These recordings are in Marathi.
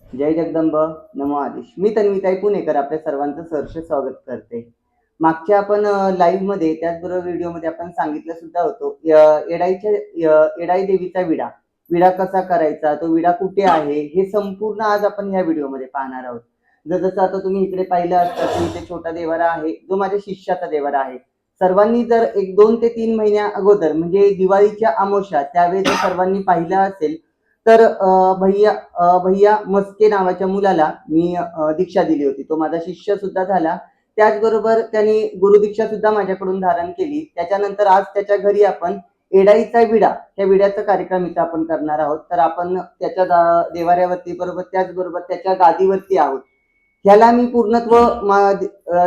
जय जगदंब, नमो आदेश. मी तन्वीताई पुणेकर आपल्या सर्वांचं सहर्ष स्वागत करते. मागच्या आपण लाईव्हमध्ये त्याचबरोबर व्हिडिओमध्ये आपण सांगितलं सुद्धा होतं येडाई देवीचा विडा. विडा कसा करायचा, तो विडा कुठे आहे, हे संपूर्ण आज आपण ह्या व्हिडिओमध्ये पाहणार आहोत. जसं आता तुम्ही इकडे पाहिलं असतं की इथे छोटा देवारा आहे, जो माझ्या शिष्याचा देवारा आहे. सर्वांनी जर एक 2 ते 3 महिन्या अगोदर म्हणजे दिवाळीच्या अमावास्या त्यावेळेस जर सर्वांनी पाहिलं असेल तर भैया मस्के नावाच्या मुलाला मी दीक्षा दिली होती. तो माझा शिष्य सुद्धा झाला. त्याचबरोबर त्यांनी गुरुदीक्षा सुद्धा माझ्याकडून धारण केली. त्याच्यानंतर आज त्याच्या घरी आपण एडाईचा विडा, त्या विड्याचा कार्यक्रम इथं आपण करणार आहोत. तर आपण त्याच्या देवाऱ्यावरती बरोबर त्याचबरोबर त्याच्या गादीवरती आहोत. ह्याला मी पूर्णत्व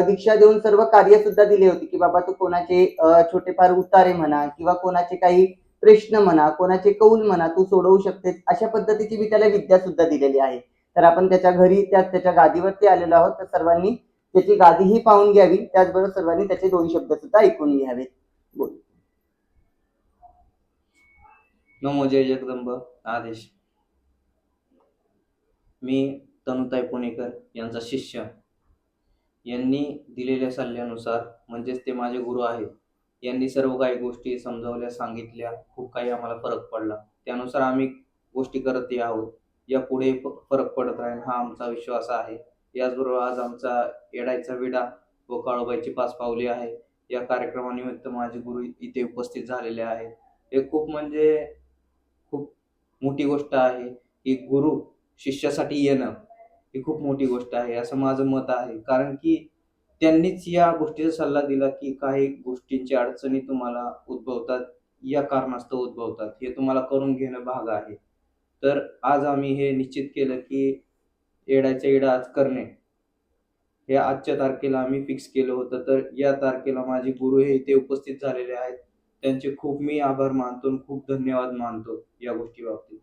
दीक्षा देऊन सर्व कार्य सुद्धा दिले होते की बाबा तू कोणाचे छोटेफार उतारे म्हणा किंवा कोणाचे काही प्रश्न म्हणा, कोणाचे कौल म्हणा, तू सोडवू शकतेस, अशा पद्धतीची मी त्याला विद्या सुद्धा दिलेली आहे. तर आपण त्याच्या घरी त्याच्या गादीवरती आलेलो आहोत. तर सर्वांनी त्याची गादीही पाहून घ्यावी, त्याचबरोबर सर्वांनी त्याचे 2 शब्द सुद्धा ऐकून घ्यावेत. बोल. नमो जय जगदंब आदेश. मी तनुताई पुणेकर यांचा शिष्य. यांनी दिलेल्या सल्ल्यानुसार, म्हणजेच ते माझे गुरु आहेत, यांनी सर्व काही गोष्टी समजावल्या, सांगितल्या. खूप काही आम्हाला फरक पडला. त्यानुसार आम्ही गोष्टी करत आहोत. यापुढे फरक पडत राहील हा आमचा विश्वास आहे. याचबरोबर आज आमचा येडायचा विडा व काळोबाईची 5 पावले आहे. या कार्यक्रमानिमित्त माझे गुरु इथे उपस्थित झालेले आहेत. हे खूप मोठी गोष्ट आहे की गुरु शिष्यासाठी येणं ही खूप मोठी गोष्ट आहे, असं माझं मत आहे. कारण की त्यांनीच या गोष्टीचा सल्ला दिला की काही गोष्टींची अडचणी तुम्हाला उद्भवतात, या कारणास्तव उद्भवतात, हे तुम्हाला करून घेणं भाग आहे. तर आज आम्ही हे निश्चित केलं की येडाचा इडा आज करणे, हे आजच्या तारखेला आम्ही फिक्स केलं होतं. तर या तारखेला माझे गुरु हे इथे उपस्थित झालेले आहेत. त्यांचे खूप मी आभार मानतो आणि खूप धन्यवाद मानतो या गोष्टी बाबतीत.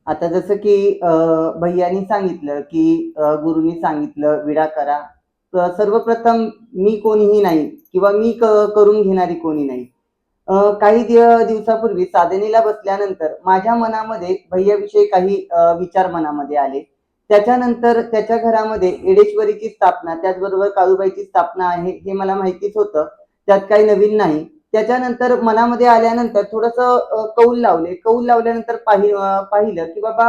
आता जसं की भैयानी सांगितलं की गुरुनी सांगितलं विडा करा. तर सर्वप्रथम मी कोणीही नाही किंवा मी करून घेणारी कोणी नाही. काही दिवसापूर्वी साधनेला बसल्यानंतर माझ्या मनामध्ये भैयाविषयी काही विचार मनामध्ये आले. त्याच्यानंतर त्याच्या घरामध्ये एडेश्वरीची स्थापना त्याचबरोबर काळूबाईची स्थापना आहे हे मला माहितीच होतं. त्यात काही नवीन नाही. त्याच्यानंतर मनामध्ये आल्यानंतर थोडंसं कौल लावले. कौल लावल्यानंतर पाहिलं की बाबा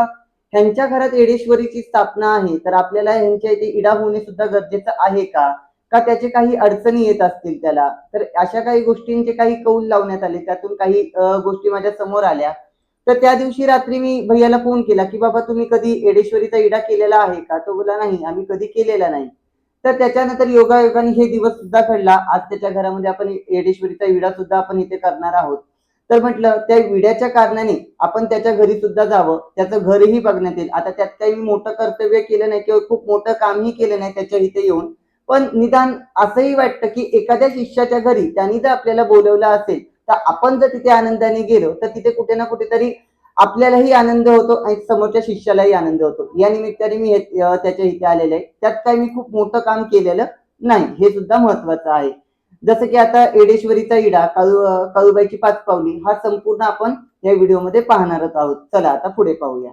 ह्यांच्या घरात एडेश्वरीची स्थापना आहे, तर आपल्याला ह्यांच्या इथे इडा होणे सुद्धा गरजेचं आहे का? का त्याचे काही अडचणी येत असतील त्याला? तर अशा काही गोष्टींचे काही कौल लावण्यात आले. त्यातून काही गोष्टी माझ्या समोर आल्या. तर त्या दिवशी रात्री मी भैयाला फोन केला की बाबा तुम्ही कधी एडेश्वरीचा इडा केलेला आहे का? तो बोलला नाही, आम्ही कधी केलेला नाही. तर त्याच्यानंतर योगायोगाने हे दिवस सुद्धा घडला. आज त्याच्या घरामध्ये आपण एडेश्वरीचा विडा सुद्धा आपण इथे करणार आहोत. तर म्हटलं त्या विड्याच्या कारणाने आपण त्याच्या घरी सुद्धा जावं, त्याचं घरही बघण्यात येईल. आता त्यात काही मोठं कर्तव्य केलं नाही किंवा खूप मोठं कामही केलं नाही त्याच्या इथे येऊन. पण निदान असंही वाटतं की एखाद्या शिष्याच्या घरी त्यांनी जर आपल्याला बोलवलं असेल, तर आपण जर तिथे आनंदाने गेलो, तर तिथे कुठे ना कुठेतरी आपल्यालाही आनंद होतो आणि समोरच्या शिष्यालाही आनंद होतो. या निमित्ताने मी त्याच्या इथे आलेले आहे. त्यात काही मी खूप मोठं काम केलेलं नाही, हे सुद्धा महत्वाचं आहे. जसं की आता एडेश्वरीचा इडा, काळूबाईची 5 पावली हा संपूर्ण आपण या व्हिडिओमध्ये पाहणारच आहोत. चला आता पुढे पाहूया.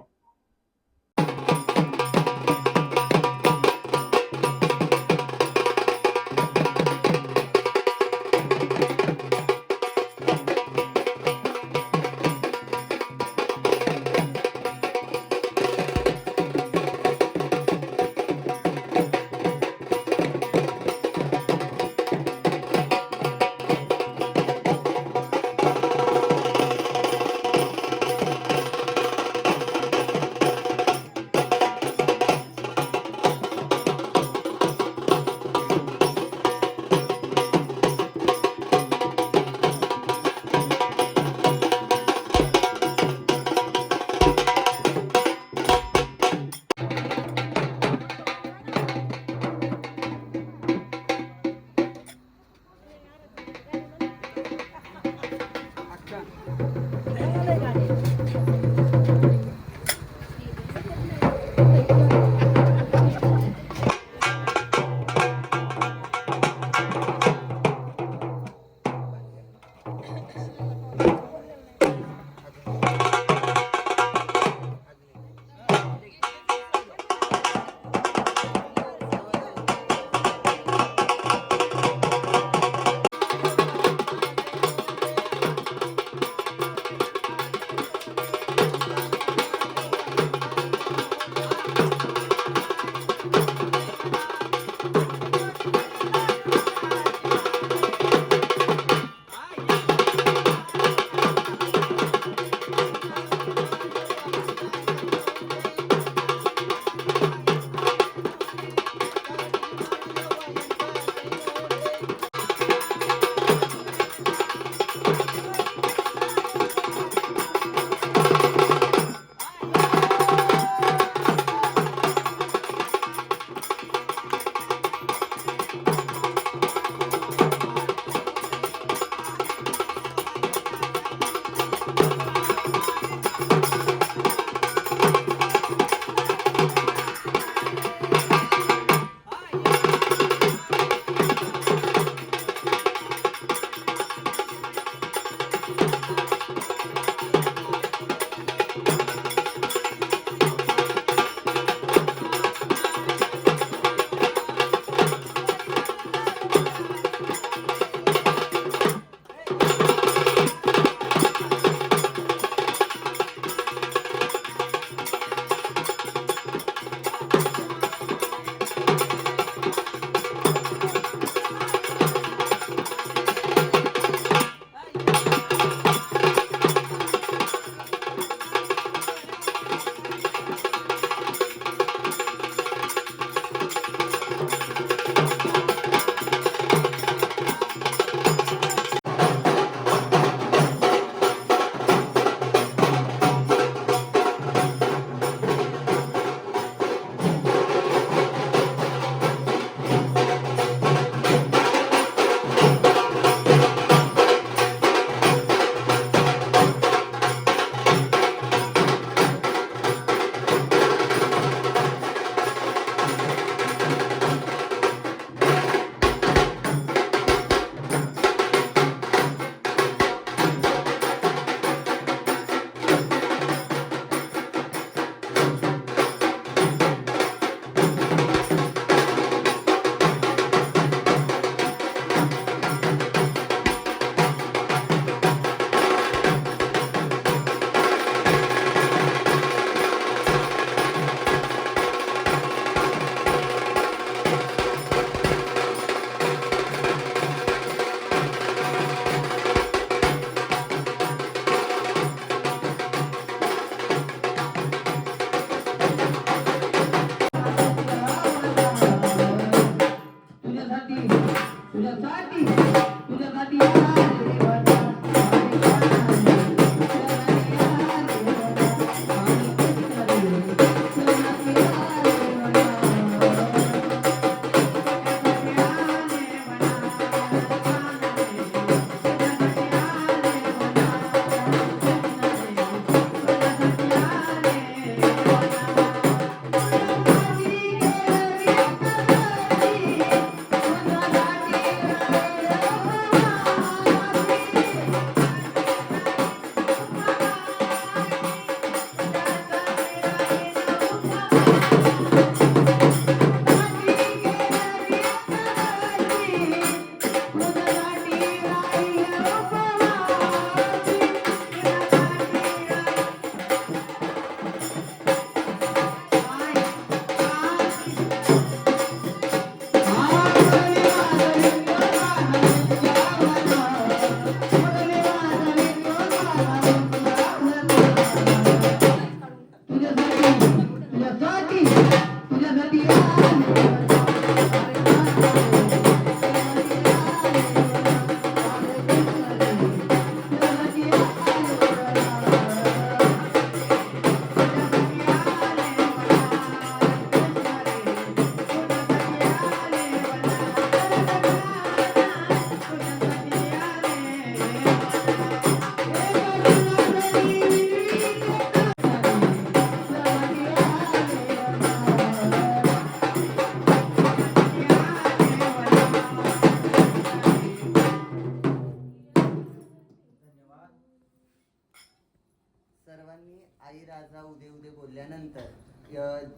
सर्वांनी आई राजा उदे उदे बोलल्यानंतर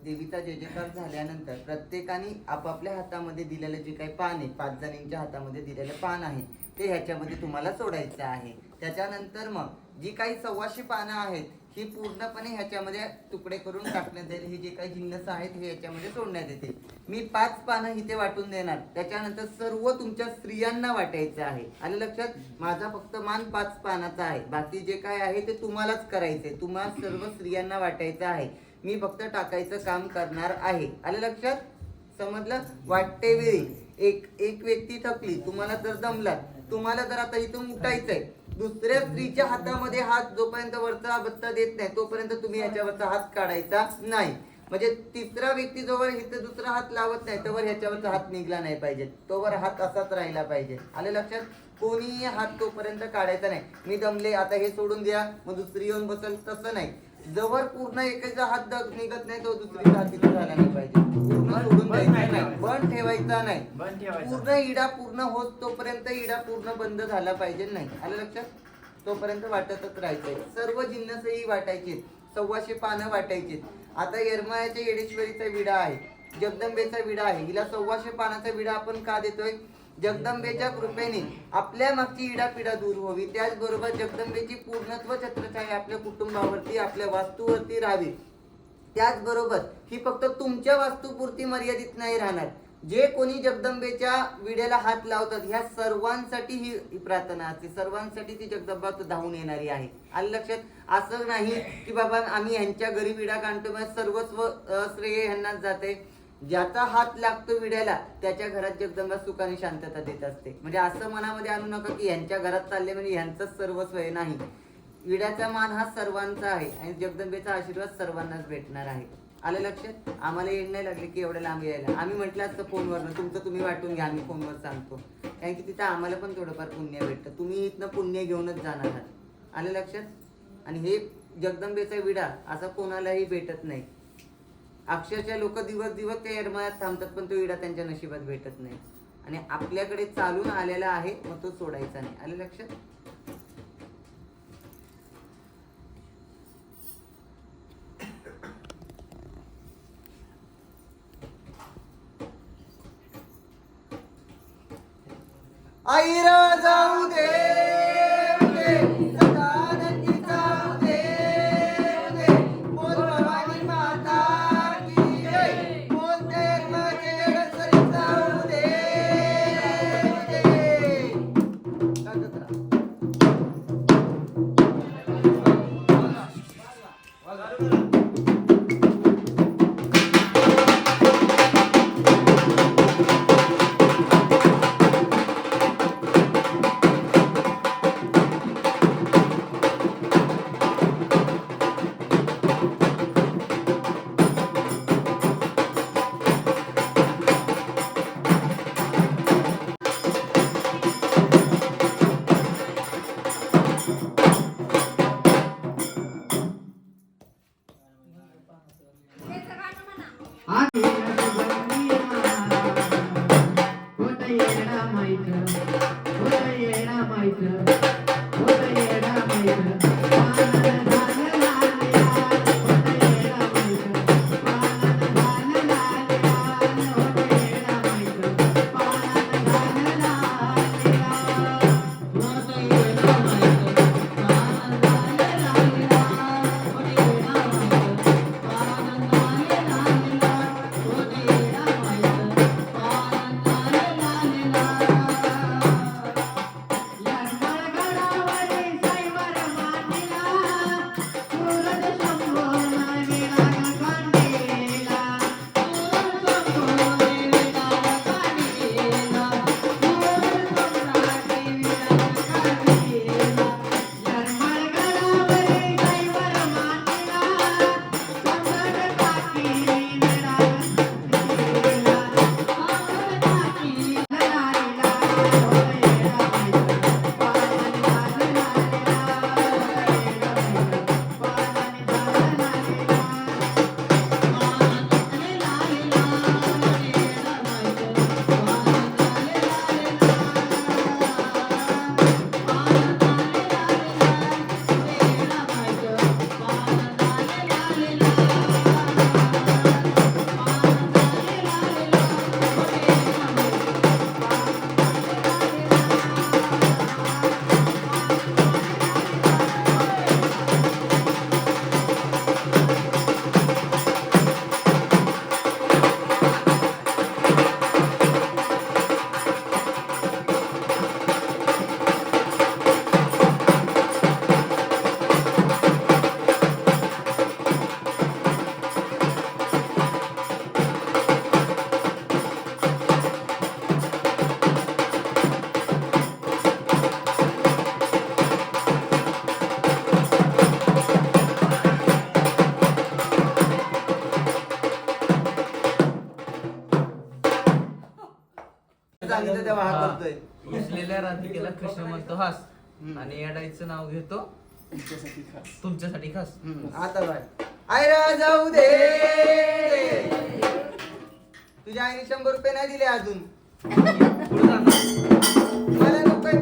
देवीचा जय जयकार झाल्यानंतर प्रत्येकाने आपापल्या हातामध्ये दिलेलं जे काही पान आहे, 5 जणींच्या हातामध्ये दिलेलं पान आहे ते ह्याच्यामध्ये तुम्हाला सोडायचं आहे. त्याच्यानंतर मग जी काही 125 पानं आहेत ही पूर्णपणे ह्याच्यामध्ये तुकडे करून टाकण्यात येईल. हे जे काही जिन्नस आहेत हे याच्यामध्ये सोडण्यात येते. मी 5 पानं इथे वाटून देणार, त्याच्यानंतर सर्व तुमच्या स्त्रियांना वाटायचं आहे. आलं लक्षात? माझा फक्त मान 5 पानाचा आहे, बाकी जे काय आहे ते तुम्हालाच करायचंय. तुम्हाला सर्व स्त्रियांना वाटायचं आहे. मी फक्त टाकायचं काम करणार आहे. आलं लक्षात? समजलं? वाटते वेळी एक व्यक्ती थकली, तुम्हाला जर जमला, तुम्हाला जर आता इथून उठायचंय, दुसऱ्या स्त्रीच्या हातामध्ये हात जोपर्यंत वरचा बत्ता देत नाही तोपर्यंत तुम्ही याच्यावरचा हात काढायचा नाही. म्हणजे तिसरा व्यक्ती जोवर इथे दुसरा हात लावत नाही तोवर ह्याच्यावरचा हात निघला नाही पाहिजे, तोवर हात असाच राहिला पाहिजे. आले लक्षात? कोणीही हात तोपर्यंत काढायचा नाही. मी दमले, आता हे सोडून द्या, मग दुसरी येऊन बसल, तसं नाही. जवळ पूर्ण एकाचा हात निघत नाही तो दुसरीचा हात तिथे झाला नाही पाहिजे. पूर्ण सोडून द्यायचा नाही, बंद ठेवायचा नाही. पूर्ण इडा पूर्ण होत तोपर्यंत इडा पूर्ण बंद झाला पाहिजे नाही. आलं लक्षात? तोपर्यंत वाटतच राहायचंय. सर्व जिन्नसही वाटायचे, 125 पानं वाटायची. आता येरमाळ्याच्या येडेश्वरीचा विडा आहे, जगदंबेचा विडा आहे. हिला 125 पानाचा विडा आपण का देतोय? जगदंबेच्या कृपेने आपल्या मागची इडापिडा दूर व्हावी, त्याचबरोबर जगदंबेची पूर्णत्व छत्रछाया आपल्या कुटुंबावरती, आपल्या वास्तूवरती राहावी. त्याचबरोबर ही फक्त तुमच्या वास्तूपुरती मर्यादित नाही राहणार. जे कोणी जगदंबेच्या विड्याला हात लावतात ह्या सर्वांसाठी ही प्रार्थना असते, सर्वांसाठी ती जगदंबा धावून येणारी आहे. आलं लक्षात? असं नाही की बाबा आम्ही ह्यांच्या घरी विडा काढतो सर्वस्व श्रेय ह्यांनाच जाते. ज्याचा हात लागतो विड्याला त्याच्या घरात जगदंबा सुखाने शांतता देत असते. म्हणजे असं मनामध्ये आणू नका की ह्यांच्या घरात चालले म्हणजे ह्यांचंच सर्वस्व आहे. नाही, विड्याचा मान हा सर्वांचा आहे आणि जगदंबेचा आशीर्वाद सर्वांनाच भेटणार आहे. आलं लक्षात? आम्हाला येण नाही लागले की एवढ्या लांब यायला. आम्ही म्हटलं असतं फोनवरनं, तुमचं तुम्ही वाटून घ्या, आम्ही फोनवर सांगतो. कारण की तिथं आम्हाला पण थोडंफार पुण्य भेटतं. तुम्ही इथनं पुण्य घेऊनच जाणार आहात. आलं लक्षात? आणि हे जगदंबेचा विडा असा कोणालाही भेटत नाही. अक्षरशः लोक दिवस दिवस त्या येरमाळ्यात थांबतात पण तो विडा त्यांच्या नशिबात भेटत नाही. आणि आपल्याकडे चालून आलेला आहे, मग तो सोडायचा नाही. आलं लक्षात? आई जाऊ दे तेव्हा हा हा. करतोय. रुसलेल्या राधिकेला कृष्ण म्हणतो हास आणि येडाईचं नाव घेतो तुमच्यासाठी खास. आता बाय आयरा जाऊ दे. तुझ्या आईने 100 रुपये नाही दिले अजून. पुढे जाणार. मला नको.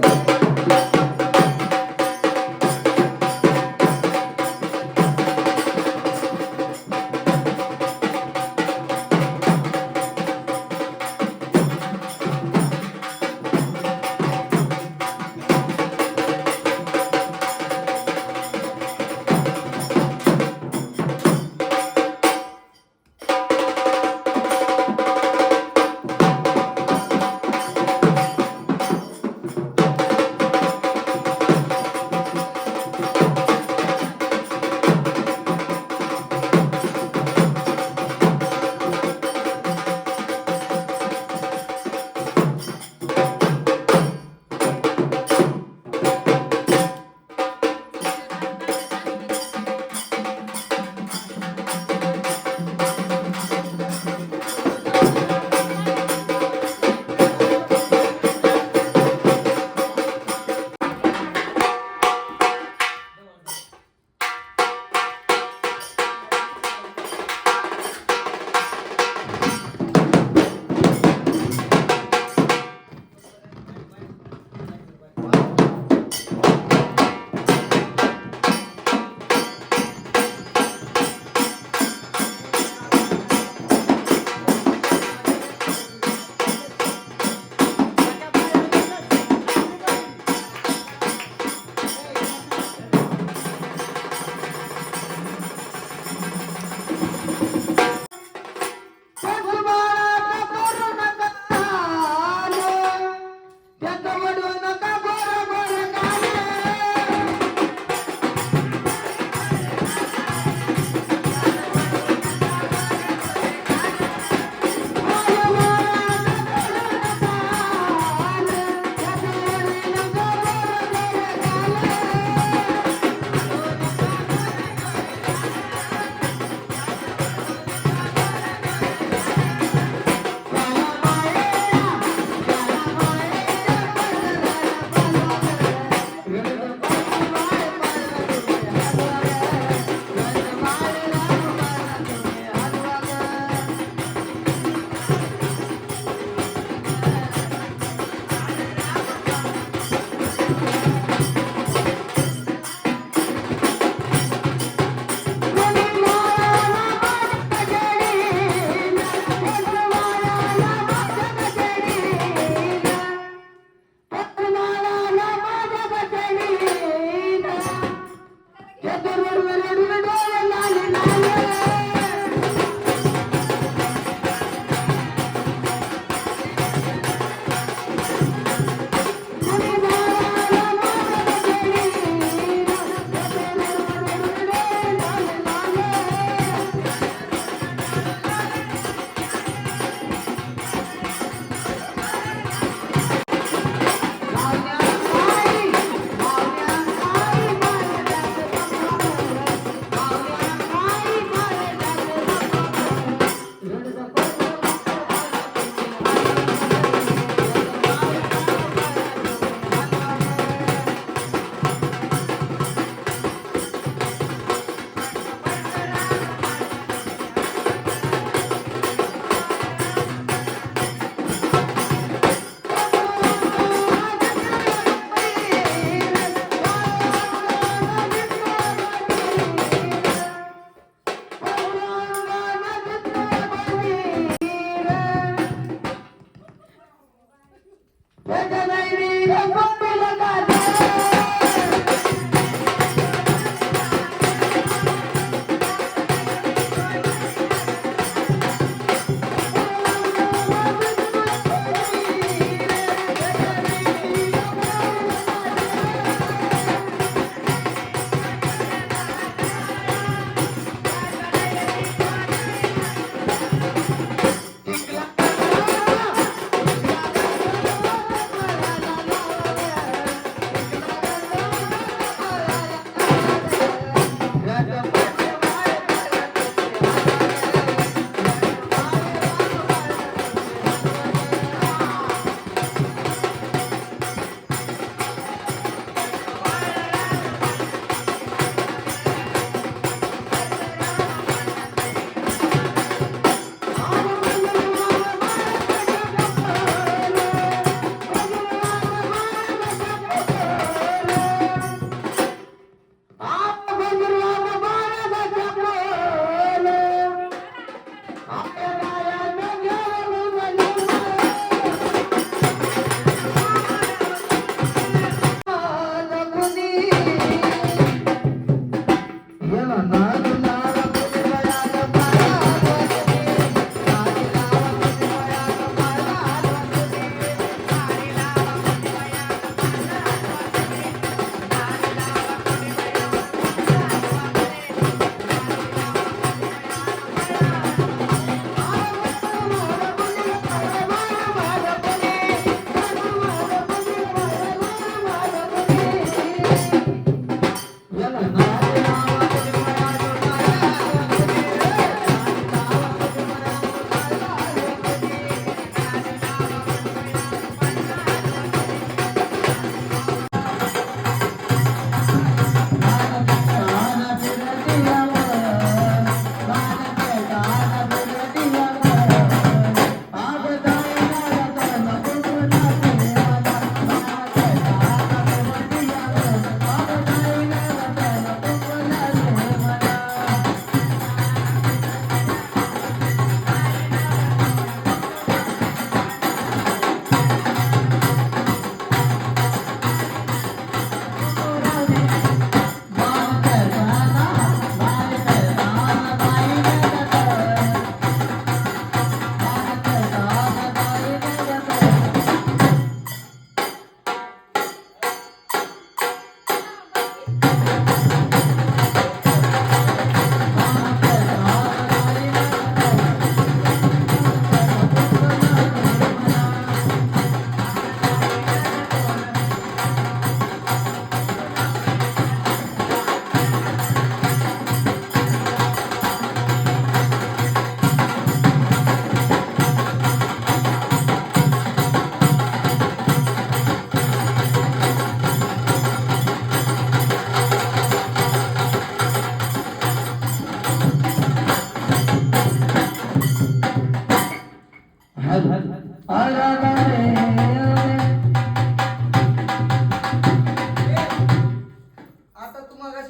आता तुम्हाला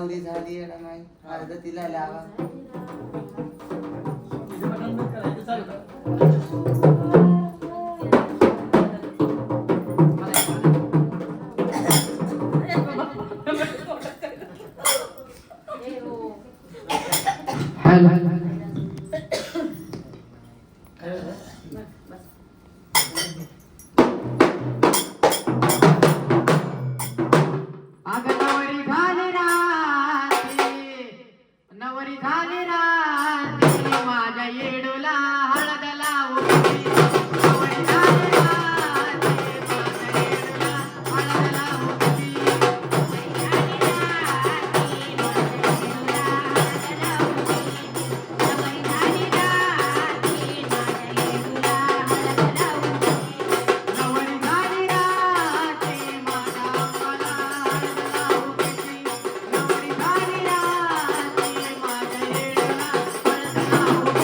नवरी झाली येडा माई अर्ध तिला लावा. नवरी झाली रात्री माझ्या येडूला हळद लावून. नवरी झाली रात्री माझ्या येडूला हळद लावून. नवरी झाली रात्री माझ्या अंगाला हळद लावून. नवरी झाली रात्री माझ्या येडूला हळद लावून.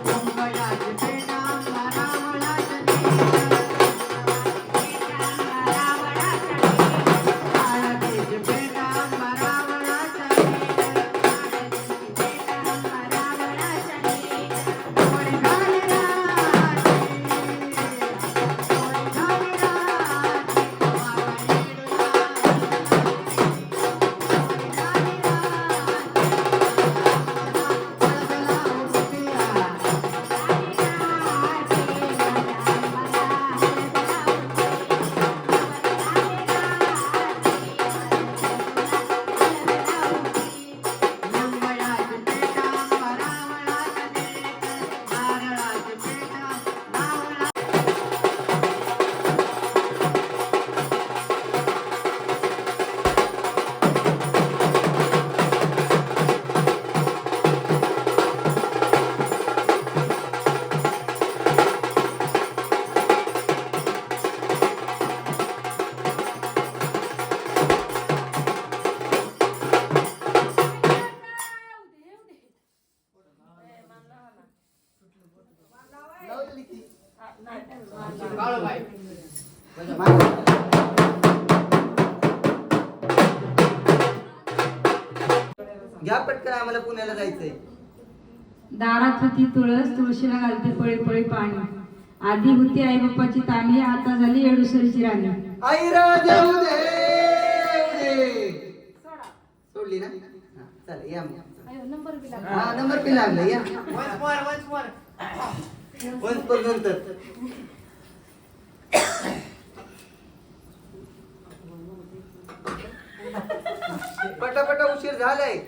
मुंबयाची पेटा रावणाची आळतीची पेटा रावणाची नवरी झाली रात्री नवरी झाली रात्री माझ्या येडूला नवरी झाली मुंबयाची पेटा रावणाची नारळाची पेटा रावणा. लावलेली ती. बाळूबाई घ्या पटकन आम्हाला पुण्याला जायचंय. दारात होती तुळस तुळशीला घालते पळी पळी पाणी. आधी होती आई बाप्पाची ताणी आता झाली येडूसरीची राणी. आईरा देऊ दे सोडली ना. हा, चालेल या मग. हा नंबर बी लागला या. वन्स पर नंतर पटापटा उशीर झालाय.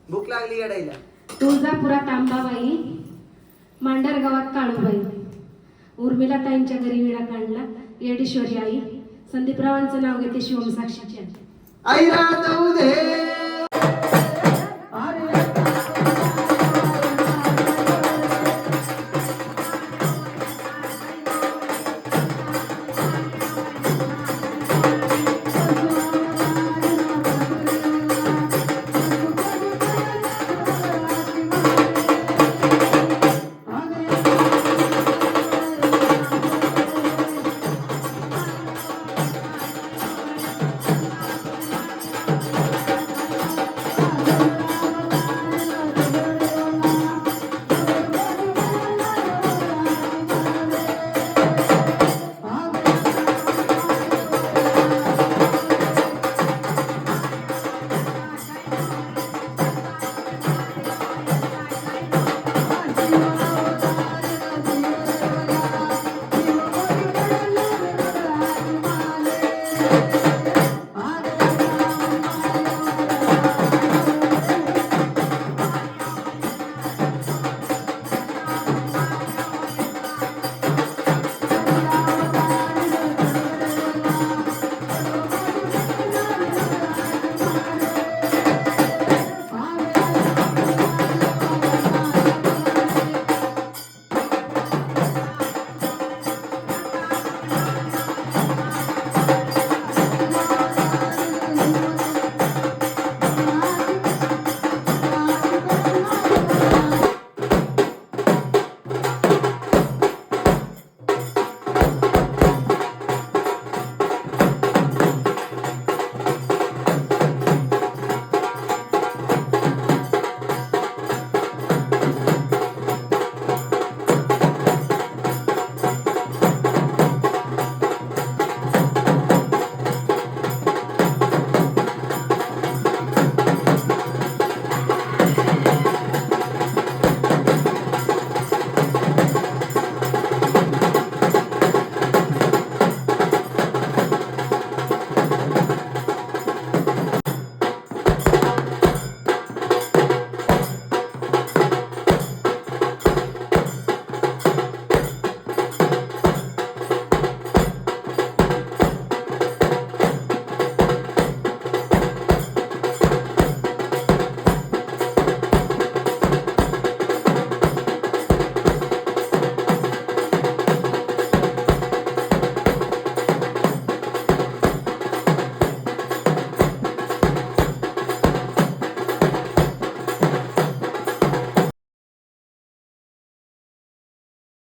भूक लागली येडायला. तुळजापुरात अंबाबाई, मांडरगावात काळूबाई, उर्मिला ताईंच्या घरी विडा काढला येडेश्वरी आई. संदीपरावांचं नाव घेते शिवम साक्षीची आई. आईरा देऊ दे